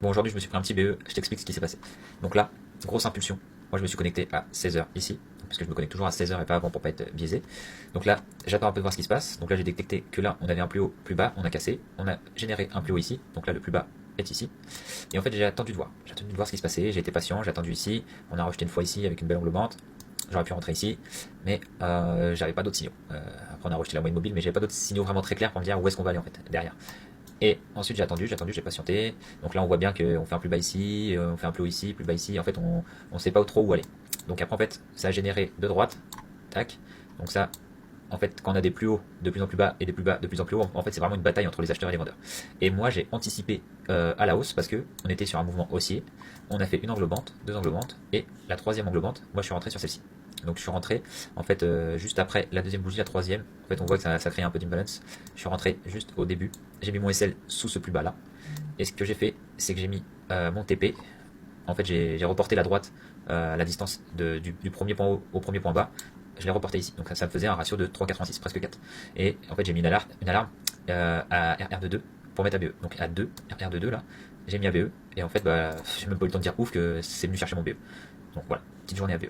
Bon, aujourd'hui, je me suis pris un petit BE, je t'explique ce qui s'est passé. Donc là, grosse impulsion. Moi, je me suis connecté à 16h ici, parce que je me connecte toujours à 16h et pas avant pour pas être biaisé. Donc là, j'attends un peu de voir ce qui se passe. Donc là, j'ai détecté que là, on avait un plus haut, plus bas, on a cassé. On a généré un plus haut ici. Donc là, le plus bas est ici. Et en fait, j'ai attendu de voir. J'ai attendu de voir ce qui se passait. J'ai été patient, j'ai attendu ici. On a rejeté une fois ici avec une belle englobante. J'aurais pu rentrer ici, mais j'avais pas d'autres signaux. Après, on a rejeté la moyenne mobile, mais j'avais pas d'autres signaux vraiment très clairs pour me dire où est-ce qu'on va aller en fait derrière. Et ensuite j'ai attendu, j'ai patienté. Donc là on voit bien qu'on fait un plus bas ici, on fait un plus haut ici, plus bas ici. En fait on sait pas trop où aller. Donc après en fait ça a généré de droite, tac. Donc ça en fait quand on a des plus hauts de plus en plus bas et des plus bas de plus en plus haut, en fait c'est vraiment une bataille entre les acheteurs et les vendeurs. Et moi j'ai anticipé à la hausse parce que on était sur un mouvement haussier. On a fait une englobante, deux englobantes et la troisième englobante, moi je suis rentré sur celle-ci. Donc je suis rentré en fait juste après la deuxième bougie, la troisième. En fait on voit que ça crée un peu d'imbalance. Je suis rentré juste au début. J'ai mis mon SL sous ce plus bas là. Et ce que j'ai fait, c'est que j'ai mis mon TP. En fait j'ai reporté la droite à la distance du premier point haut au premier point bas. Je l'ai reporté ici. Donc ça me faisait un ratio de 3,86, presque 4. Et en fait j'ai mis une alarme à RR de 2 pour mettre ABE. Donc à 2, RR de 2 là, j'ai mis ABE. Et en fait j'ai même pas eu le temps de dire ouf que c'est venu chercher mon BE. Donc voilà, petite journée ABE.